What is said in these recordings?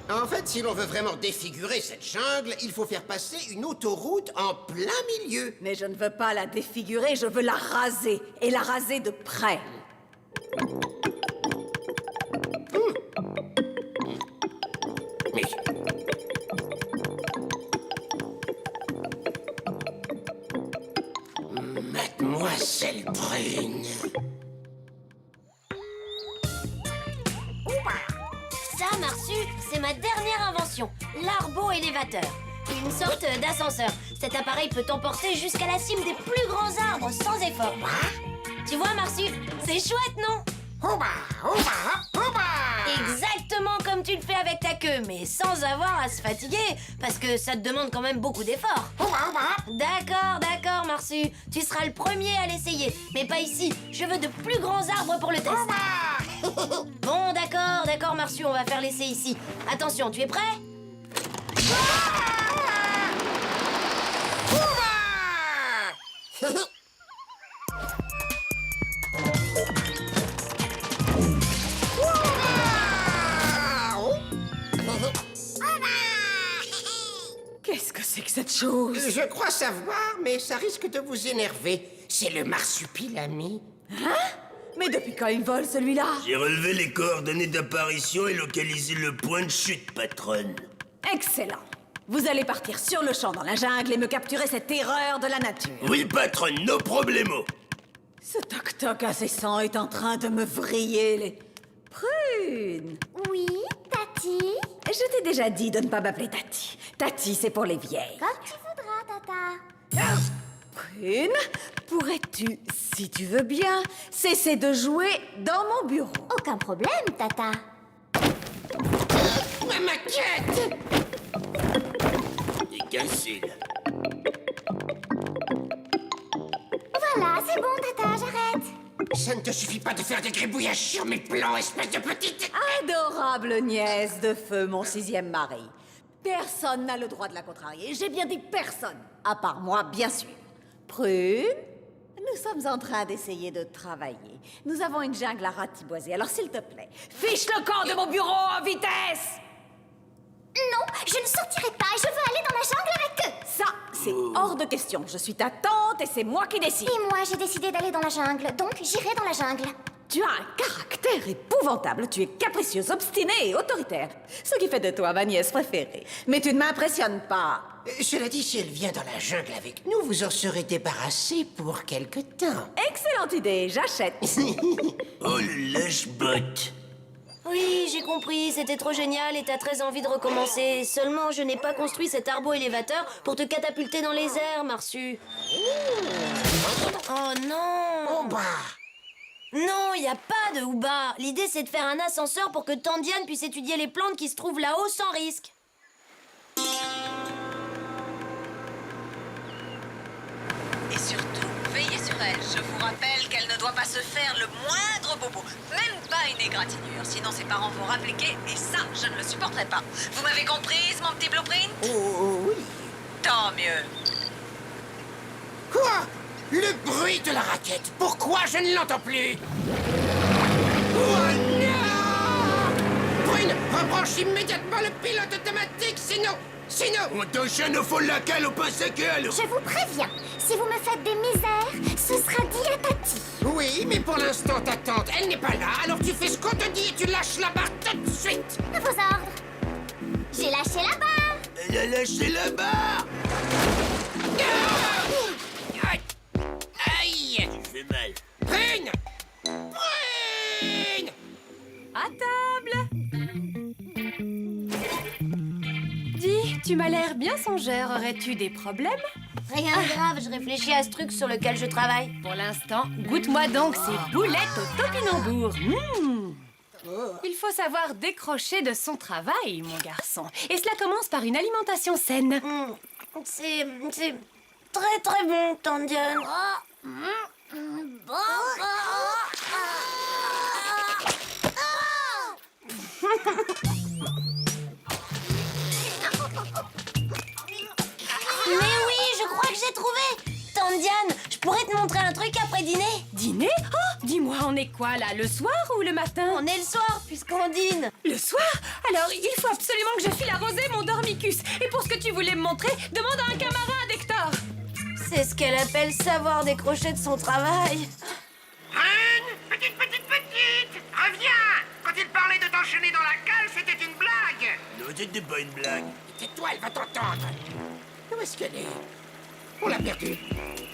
En fait, si l'on veut vraiment défigurer cette jungle, il faut faire passer une autoroute en plein milieu. Mais je ne veux pas la défigurer, je veux la raser. Et la raser de près. Mais... Mademoiselle Brune... Ça, Marsu, c'est ma dernière invention, l'arbo-élévateur. Une sorte d'ascenseur. Cet appareil peut t'emporter jusqu'à la cime des plus grands arbres sans effort. Tu vois, Marsu, c'est chouette, non? Exactement comme tu le fais avec ta queue, mais sans avoir à se fatiguer, parce que ça te demande quand même beaucoup d'efforts. D'accord, Marsu. Tu seras le premier à l'essayer, mais pas ici. Je veux de plus grands arbres pour le test. Bon, d'accord, Marsu, on va faire l'essai ici. Attention, tu es prêt? Qu'est-ce que c'est que cette chose? Je crois savoir, mais ça risque de vous énerver. C'est le marsupilami. Mais depuis quand il vole, celui-là? J'ai relevé les coordonnées d'apparition et localisé le point de chute, patronne. Excellent. Vous allez partir sur le champ dans la jungle et me capturer cette erreur de la nature. Oui, patronne, no problemo. Ce toc-toc incessant est en train de me vriller les... Prune! Oui, Tati? Je t'ai déjà dit de ne pas m'appeler Tati. Tati, c'est pour les vieilles. Comme tu voudras, Tata. Prune, pourrais-tu, si tu veux bien, cesser de jouer dans mon bureau? Aucun problème, Tata. Ma maquette! Il est cassé, là. Voilà, c'est bon, Tata, j'arrête. Ça ne te suffit pas de faire des gribouillages sur mes plans, espèce de petite... Adorable nièce de feu, mon sixième mari. Personne n'a le droit de la contrarier. J'ai bien dit personne. À part moi, bien sûr. Prune, nous sommes en train d'essayer de travailler. Nous avons une jungle à ratiboiser, alors s'il te plaît, fiche le camp de mon bureau en vitesse! Non, je ne sortirai pas et je veux aller dans la jungle avec eux. Ça, c'est hors de question. Je suis ta tante et c'est moi qui décide. Et moi, j'ai décidé d'aller dans la jungle, donc j'irai dans la jungle. Tu as un caractère épouvantable. Tu es capricieuse, obstinée et autoritaire. Ce qui fait de toi ma nièce préférée. Mais tu ne m'impressionnes pas. Cela dit, si elle vient dans la jungle avec nous, vous en serez débarrassé pour quelque temps. Excellente idée, j'achète. Oh, le lâche-botte. Oui, j'ai compris, c'était trop génial et t'as très envie de recommencer. Seulement, je n'ai pas construit cet arbo-élévateur pour te catapulter dans les airs, Marsu. Oh non! Oh bah! Non, il n'y a pas de Ouba. L'idée, c'est de faire un ascenseur pour que Tandiane puisse étudier les plantes qui se trouvent là-haut sans risque. Et surtout, veillez sur elle. Je vous rappelle qu'elle ne doit pas se faire le moindre bobo. Même pas une égratignure, sinon ses parents vont rappliquer et ça, je ne le supporterai pas. Vous m'avez comprise, mon petit blueprint? Oh oui! Tant mieux. Quoi? Le bruit de la raquette! Pourquoi je ne l'entends plus? Oh non! Brune, rebranche immédiatement le pilote automatique, sinon... Attention, il faut laquelle au passaquel. Je vous préviens, si vous me faites des misères, ce sera dit à Tati. Oui, mais pour l'instant, ta tante, elle n'est pas là, alors tu fais ce qu'on te dit et tu lâches la barre tout de suite! À vos ordres. J'ai lâché la barre. Elle a lâché la barre. Aïe! Aïe! Tu fais mal. Brune! Brune! À table! Dis, tu m'as l'air bien songeur. Aurais-tu des problèmes? Rien de grave, je réfléchis à ce truc sur lequel je travaille. Pour l'instant, goûte-moi donc ces boulettes au topinambour. Il faut savoir décrocher de son travail, mon garçon. Et cela commence par une alimentation saine. C'est très très bon, Tandiane. Mais oui, je crois que j'ai trouvé. Tandiane, je pourrais te montrer un truc après dîner. Dîner? Oh, dis-moi. On est quoi là, le soir ou le matin? On est le soir, puisqu'on dîne. Le soir? Alors, il faut absolument que je file arroser mon dormicus. Et pour ce que tu voulais me montrer, demande à un camarade, Hector. C'est ce qu'elle appelle savoir décrocher de son travail. Prune, petite, reviens! Quand il parlait de t'enchaîner dans la cale, c'était une blague! Non, c'était pas une blague. Tais-toi, elle va t'entendre! Où est-ce qu'elle est? On l'a perdue!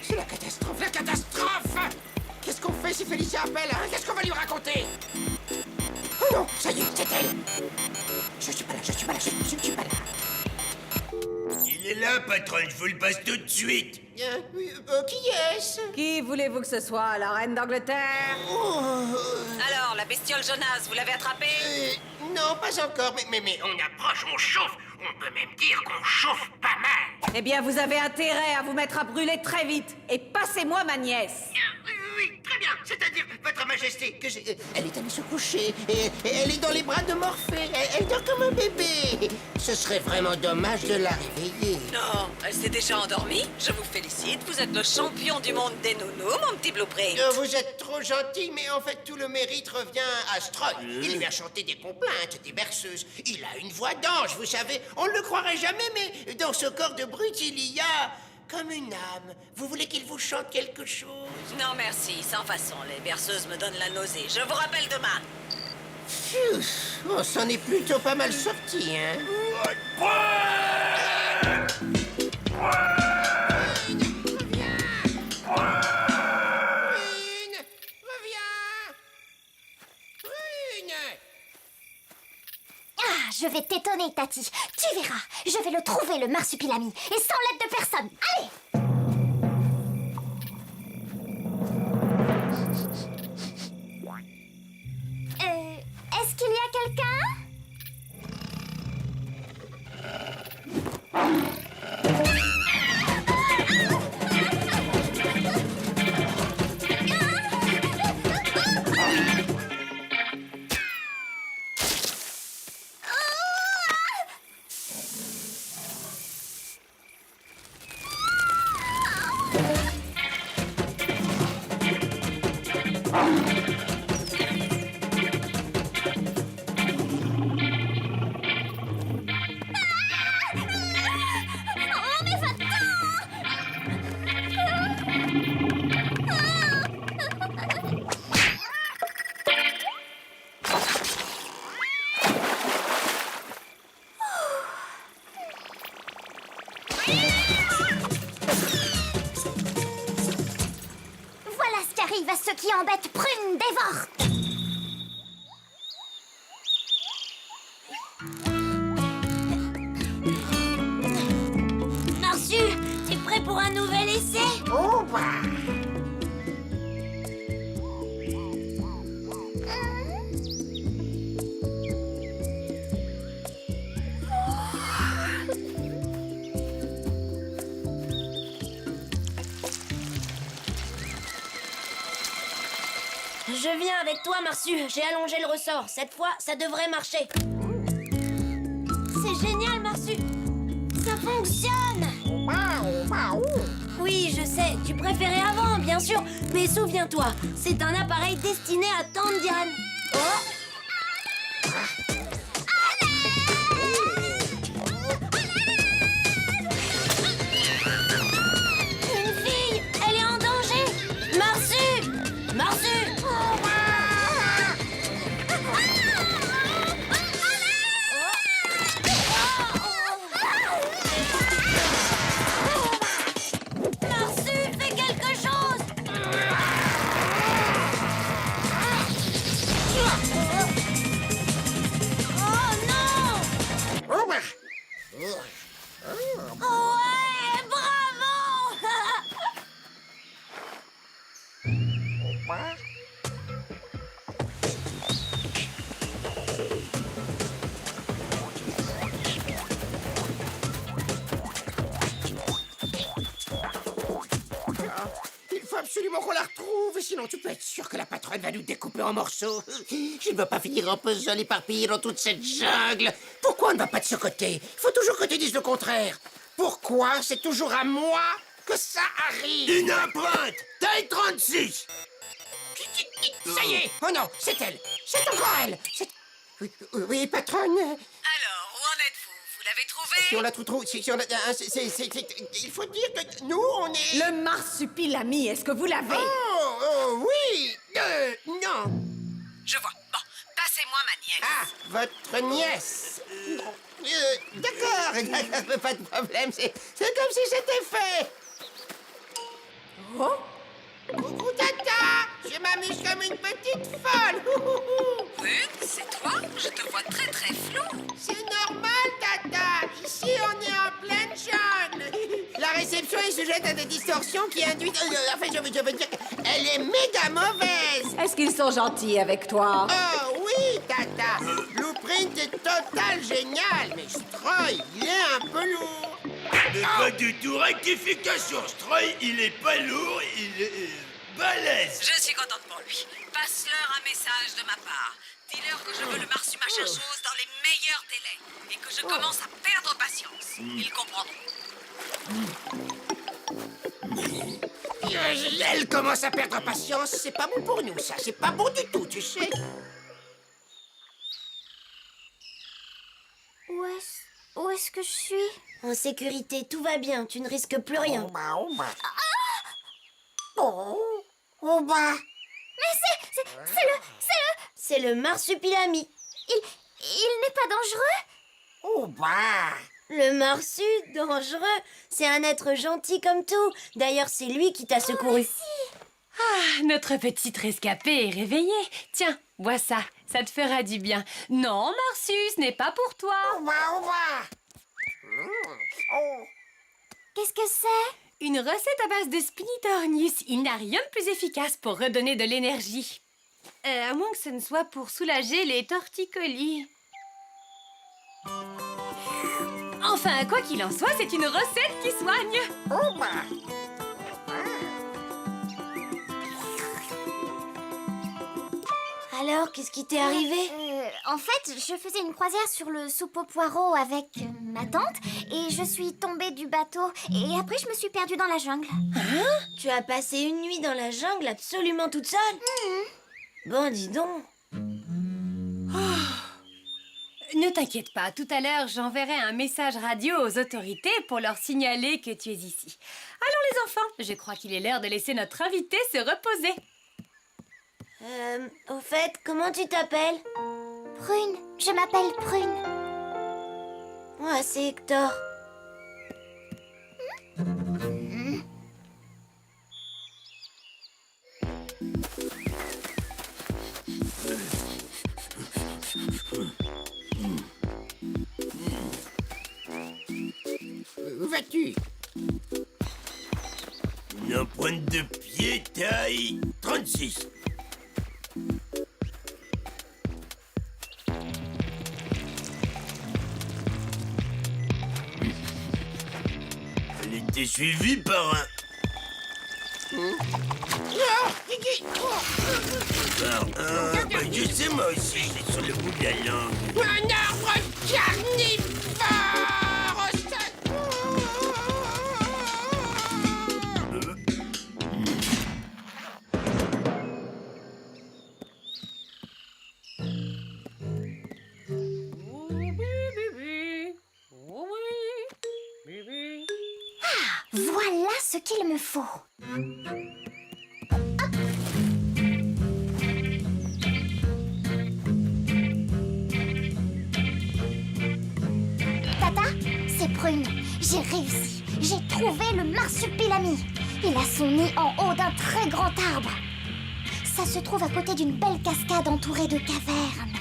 C'est la catastrophe, la catastrophe! Qu'est-ce qu'on fait si Félicia appelle, hein? Qu'est-ce qu'on va lui raconter? Oh non, ça y est, c'est elle! Je suis pas là, je suis pas là! Il est là, patron, je vous le passe tout de suite. Qui est-ce? Qui voulez-vous que ce soit, la reine d'Angleterre? Alors, la bestiole jaunasse, vous l'avez attrapée? Non, pas encore, mais on approche, on chauffe! On peut même dire qu'on chauffe pas mal! Eh bien, vous avez intérêt à vous mettre à brûler très vite. Et passez-moi ma nièce. Oui, très bien. C'est-à-dire, Votre Majesté, que j'ai... Elle est allée se coucher, et elle est dans les bras de Morphée. Elle dort comme un bébé. Ce serait vraiment dommage de la réveiller. Non, elle s'est déjà endormie. Je vous félicite, vous êtes le champion du monde des nounous, mon petit Blueprint. Vous êtes trop gentil, mais en fait, tout le mérite revient à Strode. Il lui a chanté des complaintes, des berceuses. Il a une voix d'ange, vous savez. On ne le croirait jamais, mais dans ce corps de brute, il y a... comme une âme. Vous voulez qu'il vous chante quelque chose? Non, merci, sans façon. Les berceuses me donnent la nausée. Je vous rappelle demain. Phew, on s'en est plutôt pas mal sorti, hein? Ah, je vais t'étonner, Tati. Tu verras. Je vais le trouver, le marsupilami. Et sans l'aide de personne. Allez! Est-ce qu'il y a quelqu'un? Oh, mais va-t'en! Voilà ce qui arrive à ceux qui embêtent Prune dévore. Marsu, t'es prêt pour un nouvel essai? Oh, bah! Je viens avec toi, Marsu. J'ai allongé le ressort. Cette fois, ça devrait marcher. C'est génial, Marsu. Ça fonctionne. Oui, je sais. Tu préférais avant, bien sûr. Mais souviens-toi, c'est un appareil destiné à tante Diane. Oh! Une fille, elle est en danger. Marsu! Marsu! Marsu, fais quelque chose! Oh non! Oh, bah! Ouais, bravo! Il faut absolument qu'on la retrouve, sinon tu peux être sûr que la patronne va nous découper en morceaux. Je ne veux pas finir en puzzle éparpillé dans toute cette jungle. Pourquoi on ne va pas de ce côté? Il faut toujours que tu dises le contraire. Pourquoi c'est toujours à moi que ça arrive? Une empreinte! Taille 36! Ça y est. Oh non, c'est elle. C'est encore elle. Oui, oui, patronne. Alors, où en êtes-vous? Vous l'avez trouvé? Si on la trouve, si on la... il faut dire que nous, on est... Le marsupilami, est-ce que vous l'avez? Oui. Non. Je vois. Bon, passez-moi ma nièce. Ah, votre nièce. D'accord, pas de problème, c'est comme si c'était fait. Oh? Coucou, Tata. Je m'amuse comme une petite folle. Prune, c'est toi? Je te vois très très flou. C'est normal, Tata. Ici, on est en pleine jungle. La réception est sujette à des distorsions qui induisent... enfin, je veux dire qu'elle est méga mauvaise. Est-ce qu'ils sont gentils avec toi? Oh oui, Tata. Blueprint est total génial, mais Stroy, il est un peu lourd. Mais pas du tout rectification. Stroy, il est pas lourd, il est balèze. Je suis contente pour lui. Passe-leur un message de ma part. Dis-leur que je veux le marsu machin chose dans les meilleurs délais et que je commence à perdre patience. Ils comprendront. Elle commence à perdre patience. C'est pas bon pour nous, ça. C'est pas bon du tout, tu sais. Où est-ce que je suis? En sécurité, tout va bien, tu ne risques plus rien. Oh bah. Mais C'est le marsupilami. il n'est pas dangereux? Oh bah. Le marsu, dangereux, c'est un être gentil comme tout. D'ailleurs, c'est lui qui t'a secouru. Ah, notre petite rescapée est réveillée. Tiens, bois ça, ça te fera du bien. Non, Marsu, ce n'est pas pour toi. Oh bah. Qu'est-ce que c'est? Une recette à base de Spinitornius. Il n'a rien de plus efficace pour redonner de l'énergie. À moins que ce ne soit pour soulager les torticolis. Enfin, quoi qu'il en soit, c'est une recette qui soigne. Oh bah. Alors, qu'est-ce qui t'est arrivé? En fait, je faisais une croisière sur le soupeau poireau avec ma tante et je suis tombée du bateau et après je me suis perdue dans la jungle. Tu as passé une nuit dans la jungle absolument toute seule? Bon, dis donc. Ne t'inquiète pas, tout à l'heure, j'enverrai un message radio aux autorités pour leur signaler que tu es ici. Allons les enfants, je crois qu'il est l'heure de laisser notre invité se reposer. Au fait, comment tu t'appelles? Prune, je m'appelle Prune. Moi, c'est Hector. Où vas-tu? Une empreinte de pied taille 36. Elle était suivie par un... je sais moi aussi, c'est sur le bout de la langue. Un arbre carnivore! Voilà ce qu'il me faut. Tata, c'est Prune. J'ai réussi. J'ai trouvé le marsupilami. Il a son nid en haut d'un très grand arbre. Ça se trouve à côté d'une belle cascade entourée de cavernes.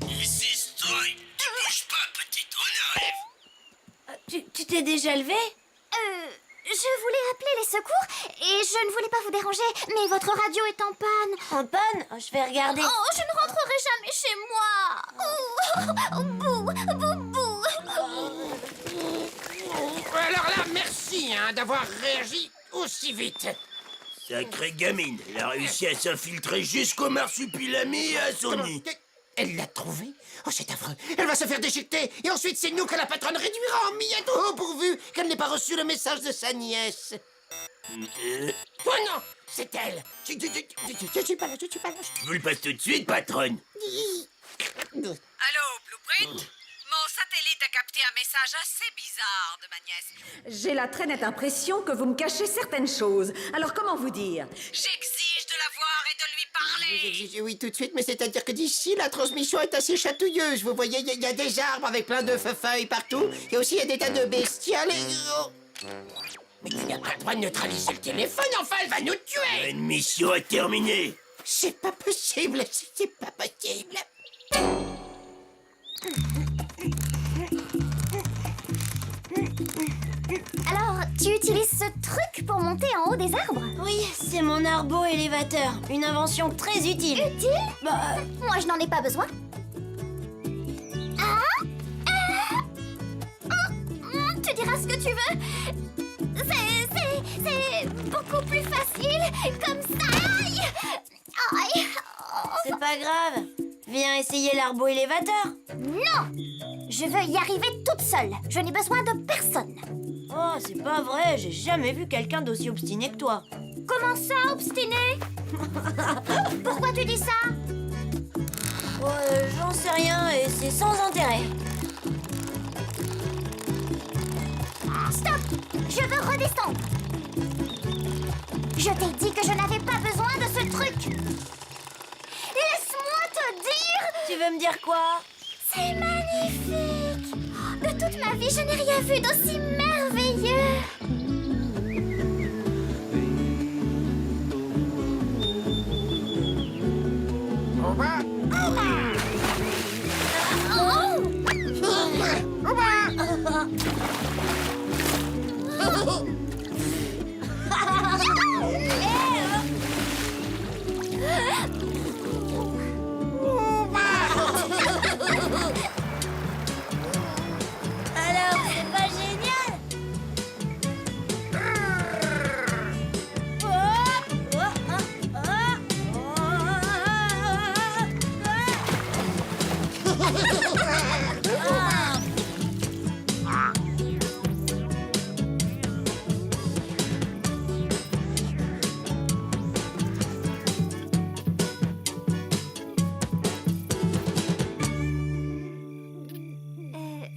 Ici, Stroy, tu bouges pas, petite, on arrive. Tu t'es déjà levé? Je voulais appeler les secours et je ne voulais pas vous déranger, mais votre radio est en panne. En panne? Oh, je vais regarder. Oh, je ne rentrerai jamais chez moi. Bouh, bouh, bouh. Alors là, merci d'avoir réagi aussi vite. Sacrée gamine, elle a réussi à s'infiltrer jusqu'au marsupilami et à son nid. Elle l'a trouvé? Oh, c'est affreux. Elle va se faire déchiqueter. Et ensuite, c'est nous que la patronne réduira en miettes. Oh, pourvu qu'elle n'ait pas reçu le message de sa nièce. Oh non, C'est elle. Je suis pas là, je suis pas là. Je vous le passe tout de suite, patronne. Allô, Blueprint? Mon satellite a capté un message assez bizarre de ma nièce. J'ai la très nette impression que vous me cachez certaines choses. Alors comment vous dire? J'exige de la voir et de lui parler. Oui, tout de suite, mais c'est-à-dire que d'ici, la transmission est assez chatouilleuse. Vous voyez, il y a des arbres avec plein de feuilles partout. Et aussi, il y a des tas de bestioles et... Oh. Mais tu n'as pas le droit de neutraliser le téléphone, enfin, elle va nous tuer. Une mission à terminer. C'est pas possible, c'est pas possible. Alors, tu utilises ce truc pour monter en haut des arbres? Oui, c'est mon arbo-élévateur. Une invention très utile. Utile? Bah, Moi, je n'en ai pas besoin. Ah, tu diras ce que tu veux. C'est beaucoup plus facile comme ça. Aïe. Aïe. c'est pas grave. Viens essayer l'arbo-élévateur. Non, je veux y arriver toute seule. Je n'ai besoin de personne. Oh, c'est pas vrai. J'ai jamais vu quelqu'un d'aussi obstiné que toi. Comment ça, obstiné? Pourquoi tu dis ça? J'en sais rien et c'est sans intérêt. Stop! Je veux redescendre. Je t'ai dit que je n'avais pas besoin de ce truc. Laisse-moi te dire... Tu veux me dire quoi? C'est magnifique. De toute ma vie, je n'ai rien vu d'aussi merveilleux. Au bas. Alors, c'est pas génial?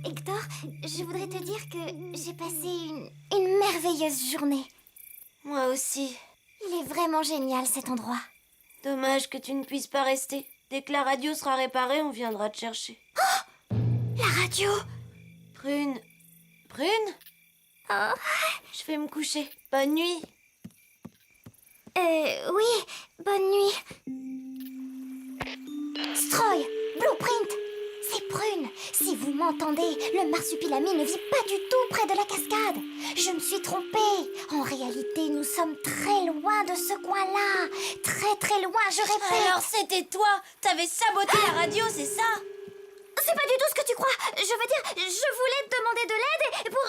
Hector, je voudrais te dire que j'ai passé une merveilleuse journée. Moi aussi. Il est vraiment génial cet endroit. Dommage que tu ne puisses pas rester. Dès que la radio sera réparée, on viendra te chercher. La radio. Prune. Prune? Oh. Je vais me coucher. Bonne nuit. Oui, bonne nuit. Stroy, Blueprint, c'est Prune. Si vous m'entendez, le marsupilami ne vit pas du tout près de la cascade. Je me suis trompée. En réalité, nous sommes très loin de ce coin-là. Très très loin, je répète. Alors c'était toi. T'avais saboté la radio, c'est ça? C'est pas du tout ce que tu crois. Je veux dire, je voulais te demander de l'aide pour...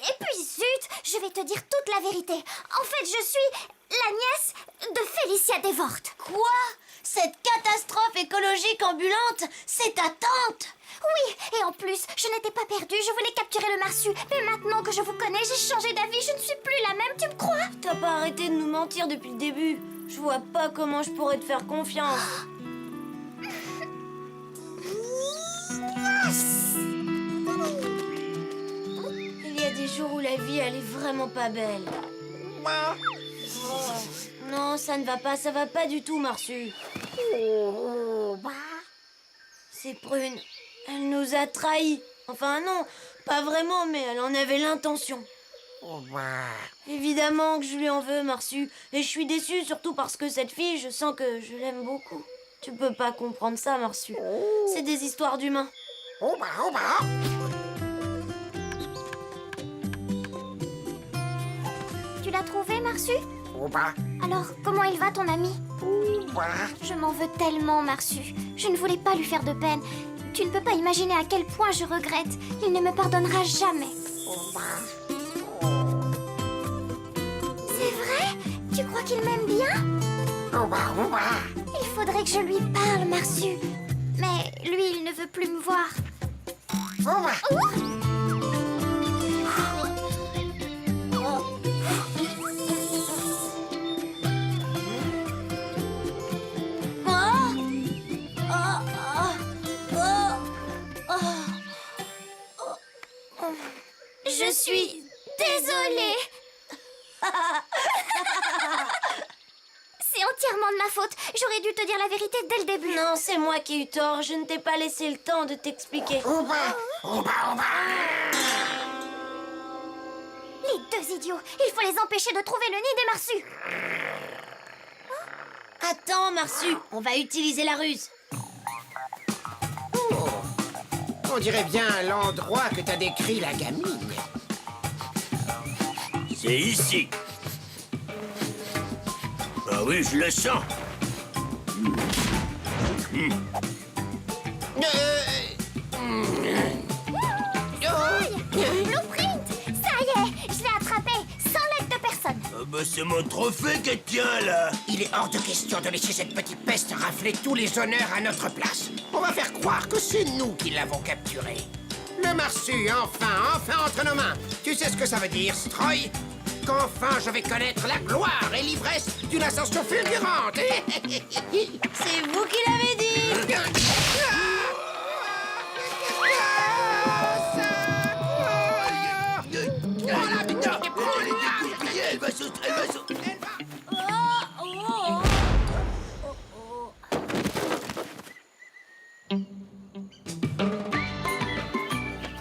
et puis zut, je vais te dire toute la vérité. En fait, je suis la nièce de Félicia Devort. Quoi? Cette catastrophe écologique ambulante, c'est ta tante? Oui, et en plus, je n'étais pas perdue, je voulais capturer le marsu. Mais maintenant que je vous connais, j'ai changé d'avis, je ne suis plus la même, tu me crois? T'as pas arrêté de nous mentir depuis le début. Je vois pas comment je pourrais te faire confiance. Il y a des jours où la vie, elle est vraiment pas belle. Oh, non, ça ne va pas, ça va pas du tout, Marsu. C'est Prune. Elle nous a trahis. Enfin non, pas vraiment, mais elle en avait l'intention. Évidemment que je lui en veux, Marsu. Et je suis déçue, surtout parce que cette fille, je sens que je l'aime beaucoup. Tu peux pas comprendre ça, Marsu. C'est des histoires d'humains. Tu l'as trouvé, Marsu? Alors, comment il va, ton ami? Je m'en veux tellement, Marsu. Je ne voulais pas lui faire de peine. Tu ne peux pas imaginer à quel point je regrette. Il ne me pardonnera jamais. C'est vrai? Tu crois qu'il m'aime bien? Il faudrait que je lui parle, Marsu. Mais lui, il ne veut plus me voir. suis... Désolée. C'est entièrement de ma faute. J'aurais dû te dire la vérité dès le début. Non, c'est moi qui ai eu tort. Je ne t'ai pas laissé le temps de t'expliquer. Les deux idiots. Il faut les empêcher de trouver le nid des marsus. Attends, Marsu, on va utiliser la ruse. On dirait bien l'endroit que t'as décrit, la gamine. C'est ici. Ah oui, je le sens. Blueprint. Ça y est, je l'ai attrapé sans l'aide de personne. Ah bah c'est mon trophée qu'elle tient là. Il est hors de question de laisser cette petite peste rafler tous les honneurs à notre place. On va faire croire que c'est nous qui l'avons capturé. Le Marsu, enfin entre nos mains. Tu sais ce que ça veut dire, Stroy? Qu'enfin je vais connaître la gloire et l'ivresse d'une ascension fulgurante. C'est vous qui l'avez dit. Voilà, putain, Elle va sauter, elle va sauter.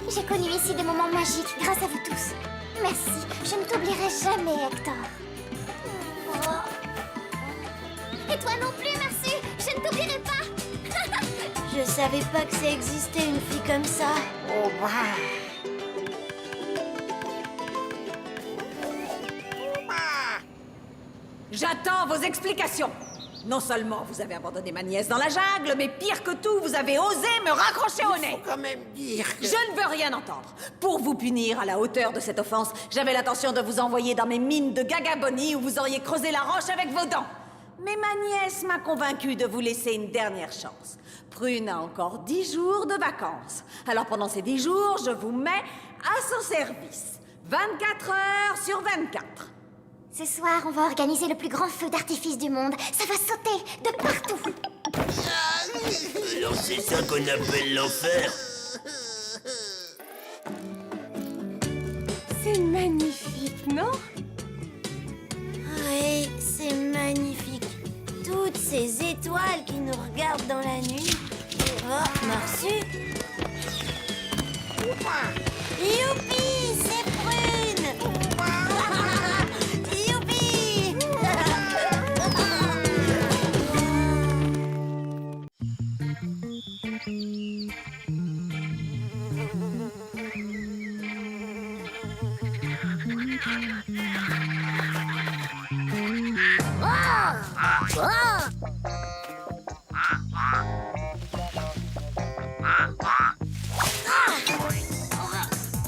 J'ai connu ici des moments magiques grâce à vous tous. Merci, je ne t'oublierai jamais, Hector. Et toi non plus, merci, je ne t'oublierai pas. Je savais pas que ça existait une fille comme ça. J'attends vos explications. Non seulement vous avez abandonné ma nièce dans la jungle, mais pire que tout, vous avez osé me raccrocher au nez. Faut quand même dire que... Je ne veux rien entendre. Pour vous punir à la hauteur de cette offense, j'avais l'intention de vous envoyer dans mes mines de Gagaboni où vous auriez creusé la roche avec vos dents. Mais ma nièce m'a convaincu de vous laisser une dernière chance. Prune a encore 10 jours de vacances. Alors pendant ces 10 jours, je vous mets à son service. 24 heures sur 24. Ce soir, on va organiser le plus grand feu d'artifice du monde. Ça va sauter de partout. Alors c'est ça qu'on appelle l'enfer. C'est magnifique, non? Oui, c'est magnifique. Toutes ces étoiles qui nous regardent dans la nuit. Oh, Marsu. Youpi, c'est Prune. Youpi.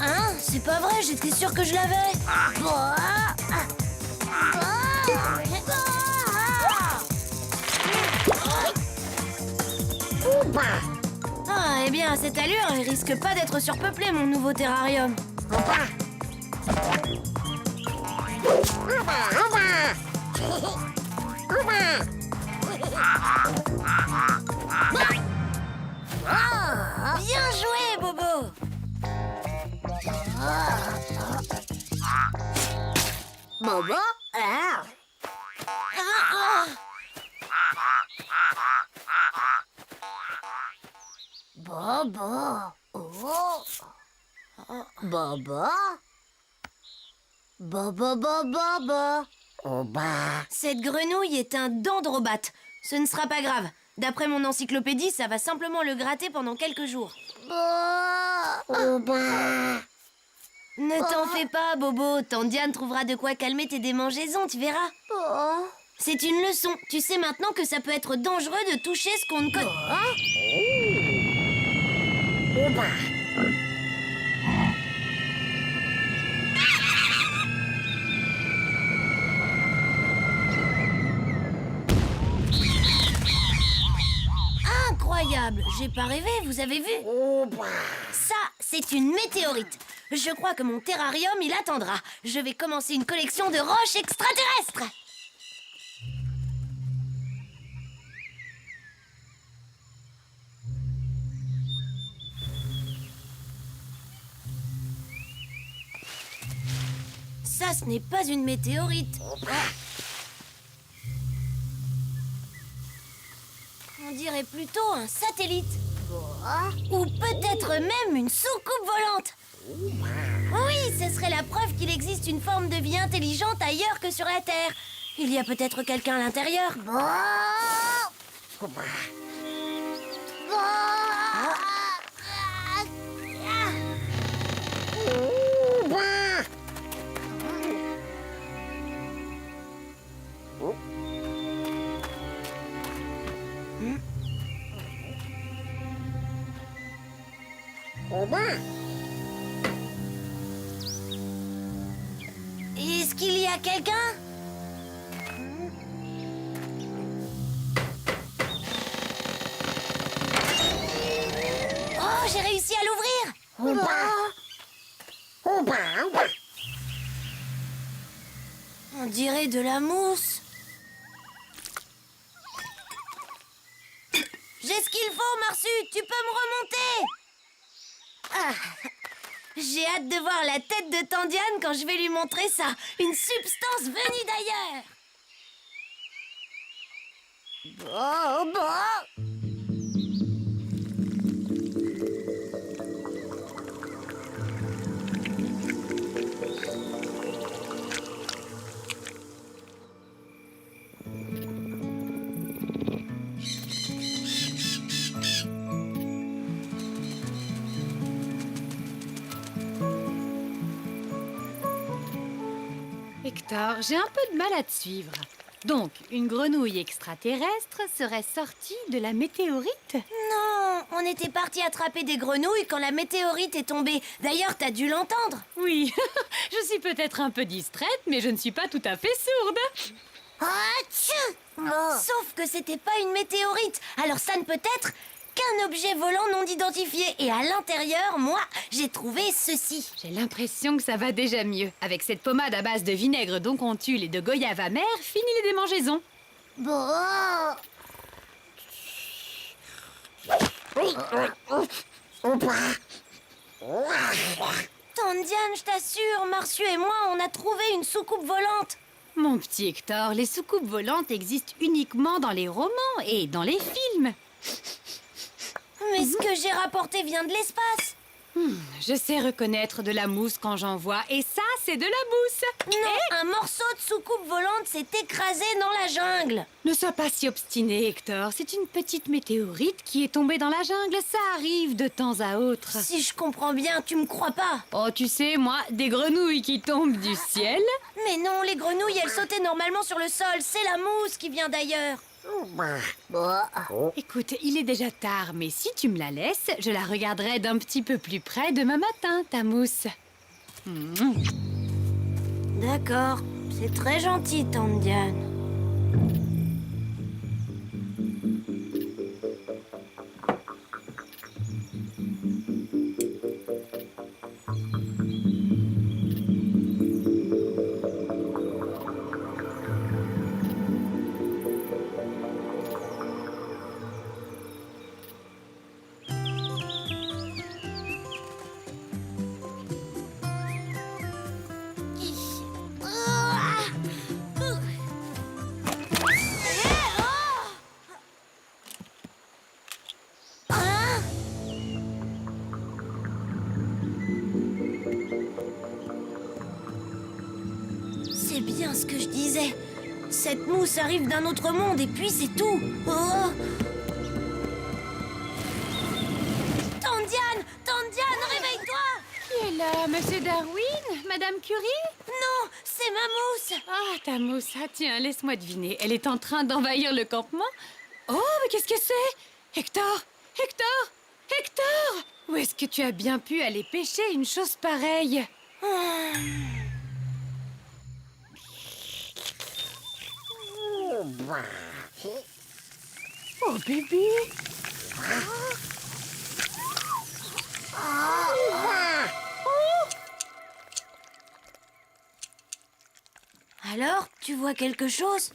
Hein? C'est pas vrai, j'étais sûre que je l'avais. Ah, eh bien, à cette allure, il risque pas d'être surpeuplé, mon nouveau terrarium. Bien joué, Bobo. Bobo? Bobo. Oh. Bobo. Bobo, bobo, bobo. Cette grenouille est un dendrobate. Ce ne sera pas grave. D'après mon encyclopédie, ça va simplement le gratter pendant quelques jours. Ne t'en fais pas, Bobo. Tante Diane trouvera de quoi calmer tes démangeaisons, tu verras. C'est une leçon. Tu sais maintenant que ça peut être dangereux de toucher ce qu'on ne connaît. Incroyable. J'ai pas rêvé, vous avez vu? Ça, c'est une météorite. Je crois que mon terrarium, il attendra. Je vais commencer une collection de roches extraterrestres. ça, ce n'est pas une météorite. On dirait plutôt un satellite. Ou peut-être même une soucoupe volante. Oui, ce serait la preuve qu'il existe une forme de vie intelligente ailleurs que sur la Terre. Il y a peut-être quelqu'un à l'intérieur. Est-ce qu'il y a quelqu'un? Oh, j'ai réussi à l'ouvrir! On dirait de la mousse. J'ai ce qu'il faut, Marsu. Tu peux me remonter? J'ai hâte de voir la tête de Tandiane quand je vais lui montrer ça. Une substance venue d'ailleurs. Hector, j'ai un peu de mal à te suivre. Donc, une grenouille extraterrestre serait sortie de la météorite? Non, on était parti attraper des grenouilles quand la météorite est tombée. D'ailleurs, t'as dû l'entendre. Oui, je suis peut-être un peu distraite, mais je ne suis pas tout à fait sourde. Sauf que c'était pas une météorite. Alors ça ne peut être qu'un objet volant non identifié. Et à l'intérieur, moi, j'ai trouvé ceci. J'ai l'impression que ça va déjà mieux. Avec cette pommade à base de vinaigre d'oncontule et de goyave amère, fini les démangeaisons. Tandiane, je t'assure, Marsu et moi, on a trouvé une soucoupe volante. Mon petit Hector, les soucoupes volantes existent uniquement dans les romans et dans les films. Mais ce que j'ai rapporté vient de l'espace. Je sais reconnaître de la mousse quand j'en vois, et ça, c'est de la mousse. Non, un morceau de soucoupe volante s'est écrasé dans la jungle. Ne sois pas si obstiné, Hector. C'est une petite météorite qui est tombée dans la jungle. Ça arrive de temps à autre. Si je comprends bien, tu me crois pas. Oh, tu sais, moi, des grenouilles qui tombent du ciel. Mais non, les grenouilles, elles sautaient normalement sur le sol. C'est la mousse qui vient d'ailleurs. Écoute, il est déjà tard, mais si tu me la laisses, je la regarderai d'un petit peu plus près demain matin, ta mousse. D'accord, c'est très gentil, Tandiane. C'est bien ce que je disais. Cette mousse arrive d'un autre monde et puis c'est tout. Oh. Tandiane, réveille-toi! Qui est là, Monsieur Darwin? Madame Curie? Non, c'est ma mousse. Ah, ta mousse. Ah, tiens, laisse-moi deviner. Elle est en train d'envahir le campement? Oh, mais qu'est-ce que c'est? Hector! Où est-ce que tu as bien pu aller pêcher une chose pareille? Oh, bébé! Alors, tu vois quelque chose?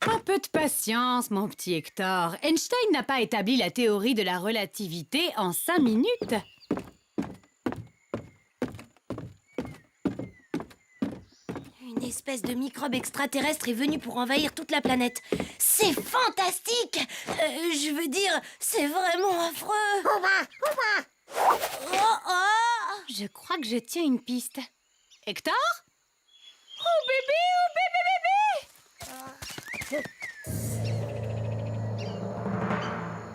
Un peu de patience, mon petit Hector. Einstein n'a pas établi la théorie de la relativité en 5 minutes. Une espèce de microbe extraterrestre est venu pour envahir toute la planète. C'est fantastique! Je veux dire, c'est vraiment affreux! Oh, oh! Je crois que je tiens une piste. Hector? Oh bébé,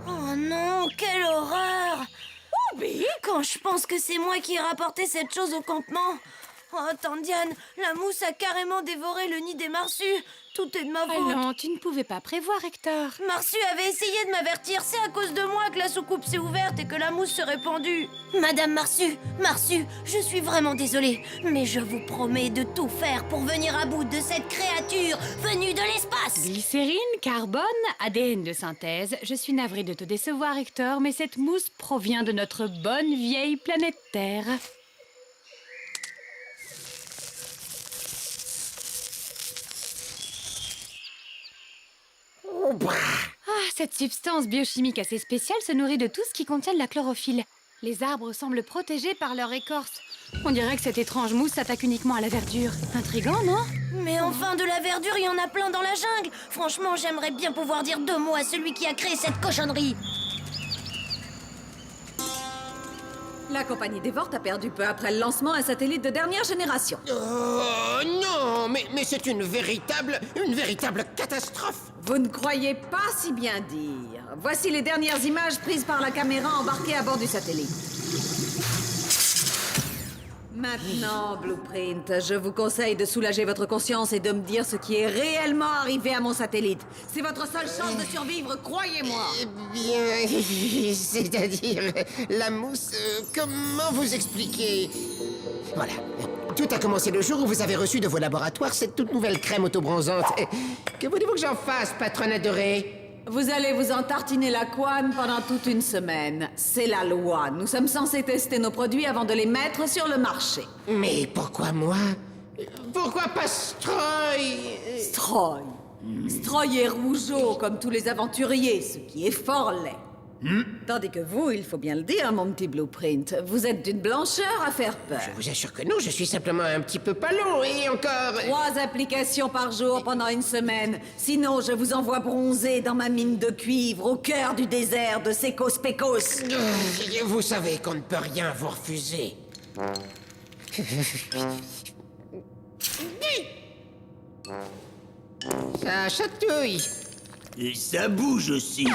Oh non, quelle horreur! Obi! Quand je pense que c'est moi qui ai rapporté cette chose au campement. Oh, Tandiane, la mousse a carrément dévoré le nid des marsus. Tout est de ma Ah faute. non, tu ne pouvais pas prévoir, Hector. Marsu avait essayé de m'avertir. C'est à cause de moi que la soucoupe s'est ouverte et que la mousse s'est répandue. Madame Marsu, je suis vraiment désolée. Mais je vous promets de tout faire pour venir à bout de cette créature venue de l'espace. Glycérine, carbone, ADN de synthèse. Je suis navrée de te décevoir, Hector, mais cette mousse provient de notre bonne vieille planète Terre. Ah, cette substance biochimique assez spéciale se nourrit de tout ce qui contient de la chlorophylle. Les arbres semblent protégés par leur écorce. On dirait que cette étrange mousse s'attaque uniquement à la verdure. Intriguant, non? Mais enfin, de la verdure, il y en a plein dans la jungle. Franchement, j'aimerais bien pouvoir dire 2 mots à celui qui a créé cette cochonnerie. La compagnie Devort a perdu peu après le lancement un satellite de dernière génération. Oh non, mais c'est une véritable catastrophe. Vous ne croyez pas si bien dire. Voici les dernières images prises par la caméra embarquée à bord du satellite. Maintenant, Blueprint, je vous conseille de soulager votre conscience et de me dire ce qui est réellement arrivé à mon satellite. C'est votre seule chance de survivre, croyez-moi. Eh bien, c'est-à-dire la mousse, comment vous expliquer? Voilà. Tout a commencé le jour où vous avez reçu de vos laboratoires cette toute nouvelle crème autobronzante. Que voulez-vous que j'en fasse, patronne adorée? Vous allez vous en tartiner la couenne pendant toute une semaine. C'est la loi. Nous sommes censés tester nos produits avant de les mettre sur le marché. Mais pourquoi moi? Pourquoi pas Stroy? Stroy. Stroy est rougeau comme tous les aventuriers, ce qui est fort laid. Tandis que vous, il faut bien le dire, mon petit Blueprint, vous êtes d'une blancheur à faire peur. Je vous assure que non, je suis simplement un petit peu palot et encore... 3 applications par jour pendant une semaine. Sinon, je vous envoie bronzer dans ma mine de cuivre au cœur du désert de Secos Pecos. Vous savez qu'on ne peut rien vous refuser. Ça chatouille. Et ça bouge aussi.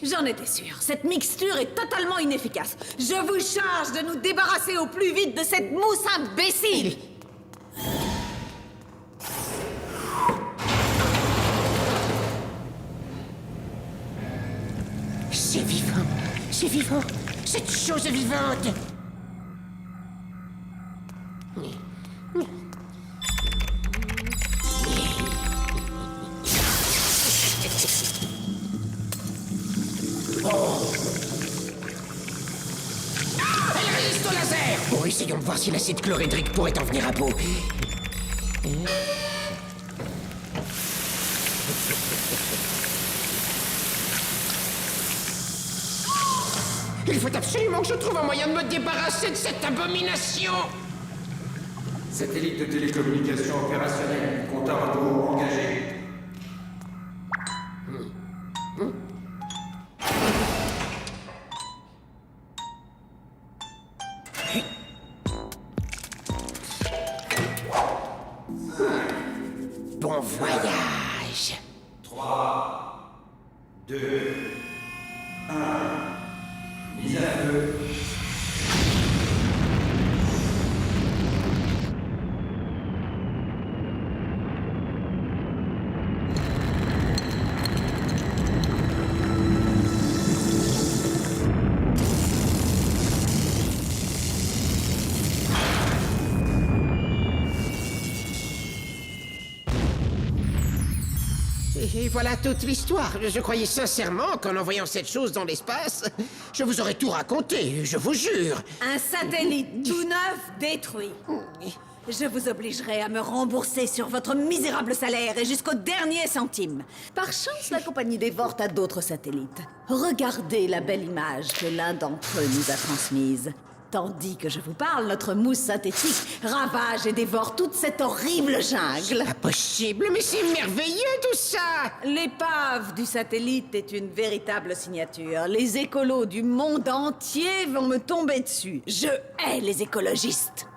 J'en étais sûre. Cette mixture est totalement inefficace. Je vous charge de nous débarrasser au plus vite de cette mousse imbécile. C'est vivant. C'est vivant. Cette chose est vivante. Elle résiste au laser. Bon, essayons de voir si l'acide chlorhydrique pourrait en venir à bout. Il faut absolument que je trouve un moyen de me débarrasser de cette abomination. Satellite de télécommunication opérationnel. Compte à rebours engagé. Bon voyage. 3, 2, 1. Mise à feu. Et voilà toute l'histoire. Je croyais sincèrement qu'en envoyant cette chose dans l'espace, je vous aurais tout raconté, je vous jure. Un satellite tout neuf détruit. Je vous obligerai à me rembourser sur votre misérable salaire et jusqu'au dernier centime. Par chance, la compagnie Dévore a d'autres satellites. Regardez la belle image que l'un d'entre eux nous a transmise. Tandis que je vous parle, notre mousse synthétique ravage et dévore toute cette horrible jungle. Impossible, mais c'est merveilleux tout ça! L'épave du satellite est une véritable signature. Les écolos du monde entier vont me tomber dessus. Je hais les écologistes.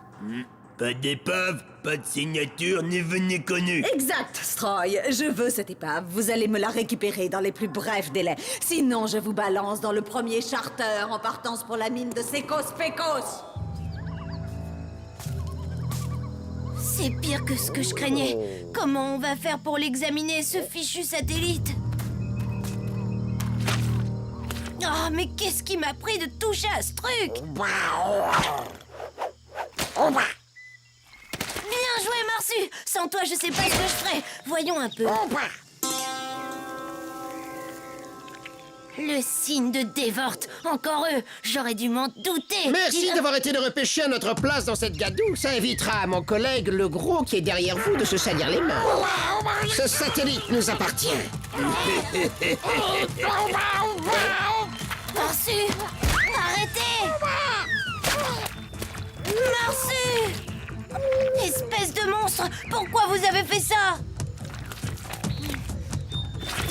Pas d'épave, pas de signature, ni vu ni connu. Exact, Stroy. Je veux cette épave. Vous allez me la récupérer dans les plus brefs délais. Sinon, je vous balance dans le premier charter en partance pour la mine de Secos Pecos. C'est pire que ce que je craignais. Comment on va faire pour l'examiner, ce fichu satellite? Oh, mais qu'est-ce qui m'a pris de toucher à ce truc? Bien joué, Marsu! Sans toi, je sais pas ce que je ferais. Voyons un peu. Le signe de Dévore. Encore eux. J'aurais dû m'en douter. Merci d'avoir été de repêcher à notre place dans cette gadoue. Ça évitera à mon collègue, le gros qui est derrière vous, de se salir les mains. Ce satellite nous appartient. Marsu! Arrêtez! Marsu! Espèce de monstre! Pourquoi vous avez fait ça?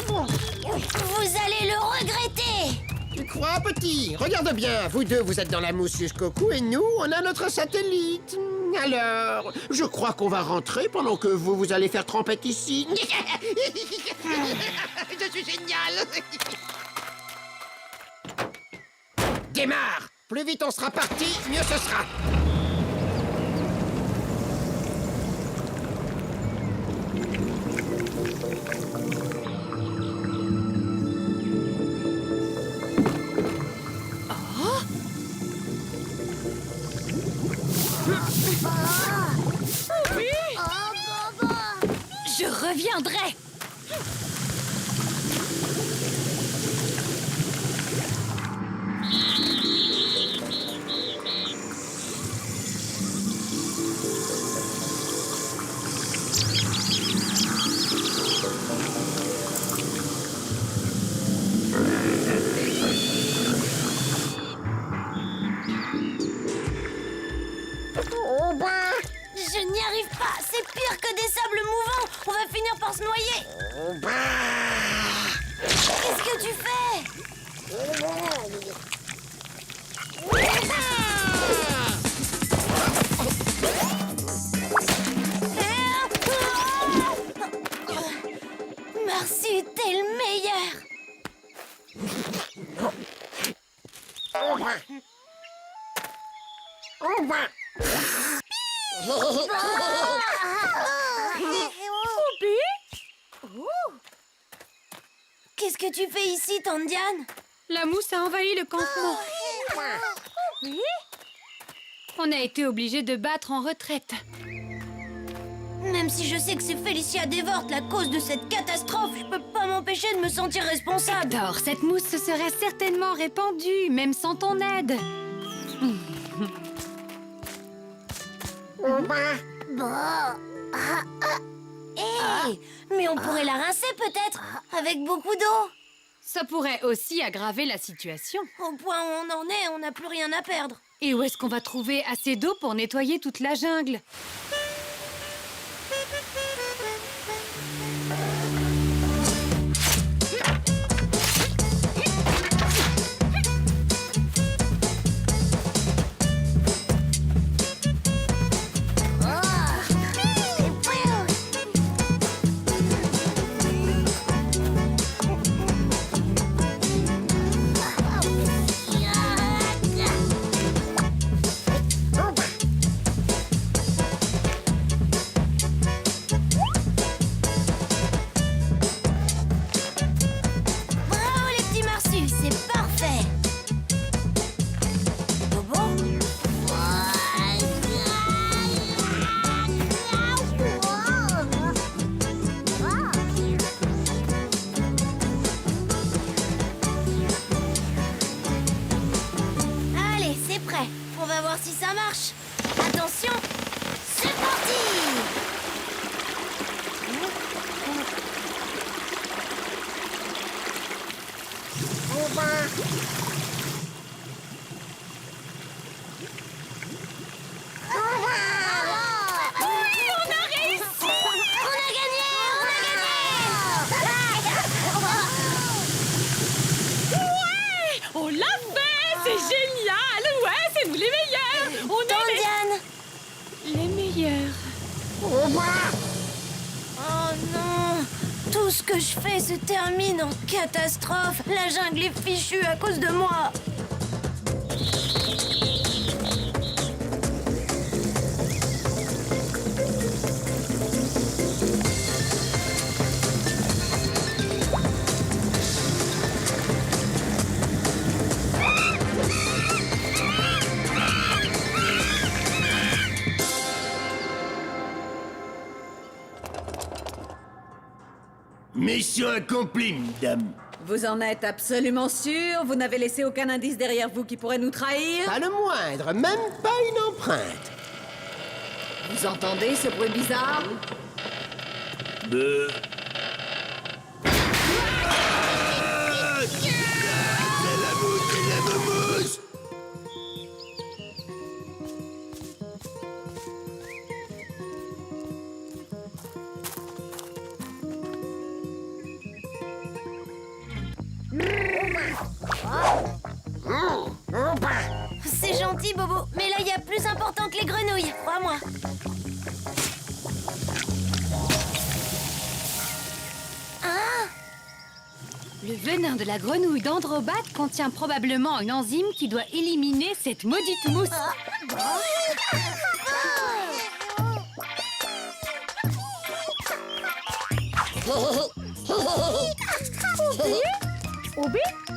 Vous allez le regretter! Tu crois, petit? Regarde bien, vous deux, vous êtes dans la mousse jusqu'au cou et nous, on a notre satellite. Alors, je crois qu'on va rentrer pendant que vous allez faire trempette ici. Je suis génial! Démarre! Plus vite on sera parti, mieux ce sera. Je reviendrai. Je n'y arrive pas! C'est pire que des sables mouvants! On va finir par se noyer! Qu'est-ce que tu fais? Merci, t'es le meilleur! Qu'est-ce que tu fais ici, Tandiane? La mousse a envahi le campement. Oui? On a été obligés de battre en retraite. Même si je sais que c'est Félicia Dévore la cause de cette catastrophe, je peux pas m'empêcher de me sentir responsable. Hector, cette mousse se serait certainement répandue, même sans ton aide. Hé, mais on pourrait la rincer peut-être, avec beaucoup d'eau. Ça pourrait aussi aggraver la situation. Au point où on en est, on n'a plus rien à perdre. Et où est-ce qu'on va trouver assez d'eau pour nettoyer toute la jungle? skieur. Oh non! Tout ce que je fais se termine en catastrophe. La jungle est fichue à cause de moi. Mission accomplie, mesdames. Vous en êtes absolument sûr? Vous n'avez laissé aucun indice derrière vous qui pourrait nous trahir? Pas le moindre, même pas une empreinte. Vous entendez ce bruit bizarre? C'est la mousse. C'est gentil, Bobo, mais là, il y a plus important que les grenouilles, crois-moi. Le venin de la grenouille d'Androbat contient probablement une enzyme qui doit éliminer cette maudite mousse.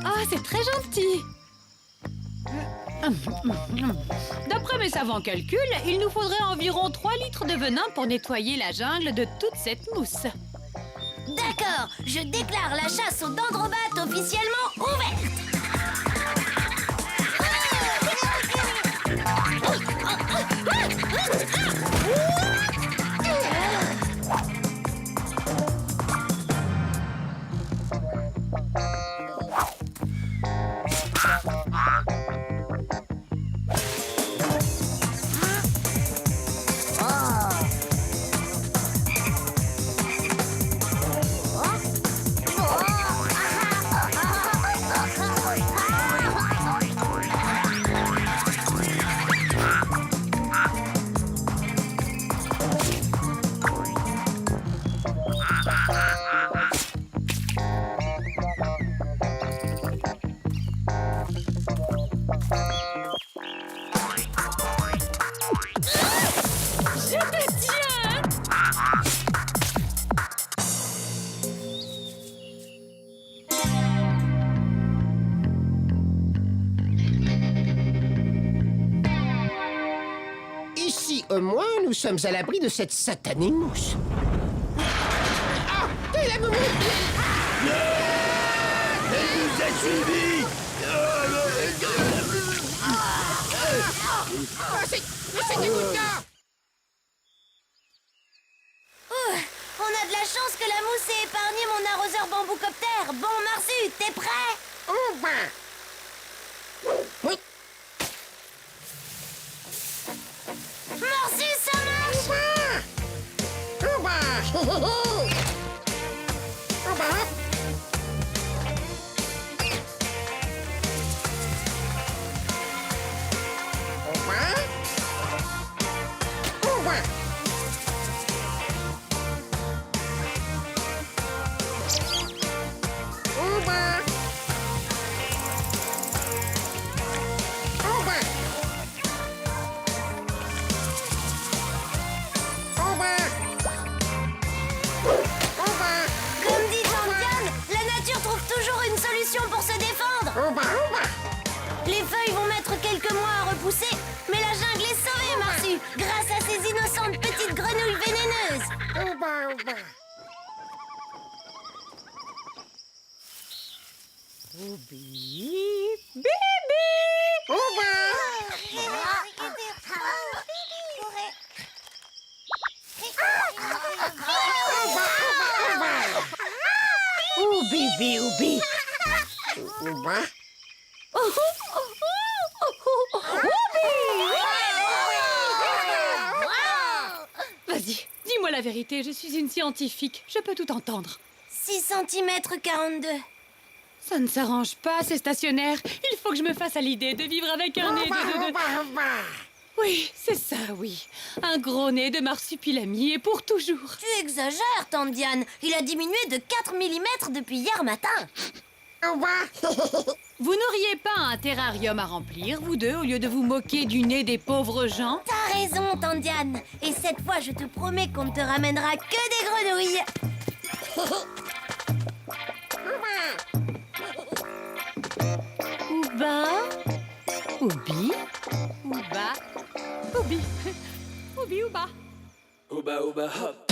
Ah, c'est très gentil. D'après mes savants calculs, il nous faudrait environ 3 litres de venin pour nettoyer la jungle de toute cette mousse. D'accord, je déclare la chasse aux dendrobates officiellement ouverte. Ici, au moins, nous sommes à l'abri de cette satanée mousse. Ah! Et la moumoute! Elle nous a suivis. Ah, c'est dégoûtant! On a de la chance que la mousse ait épargné mon arroseur bamboucoptère. Bon, Marsu, t'es prêt? Oh ben! Oui. Marsu, ça marche? Oh ben! Oh ben! Comme dit Jean-Diane, la nature trouve toujours une solution pour se défendre. Les feuilles vont mettre quelques mois à repousser, mais la jungle est sauvée, Marsu, grâce à ces innocentes petites grenouilles vénéneuses. Oubi, Oubi. Vas-y, dis-moi la vérité, je suis une scientifique, je peux tout entendre. 6 cm 42. Ça ne s'arrange pas, c'est stationnaire. Il faut que je me fasse à l'idée de vivre avec un nez de... Oui, c'est ça, oui. Un gros nez de marsupilami et pour toujours. Tu exagères, tante Diane. Il a diminué de 4 mm depuis hier matin. Vous n'auriez pas un terrarium à remplir, vous deux, au lieu de vous moquer du nez des pauvres gens? T'as raison, tante Diane. Et cette fois, je te promets qu'on ne te ramènera que des grenouilles. Ouba, Oubi, Ouba, Oubi, Oubi, Ouba. Ooba ooba hop.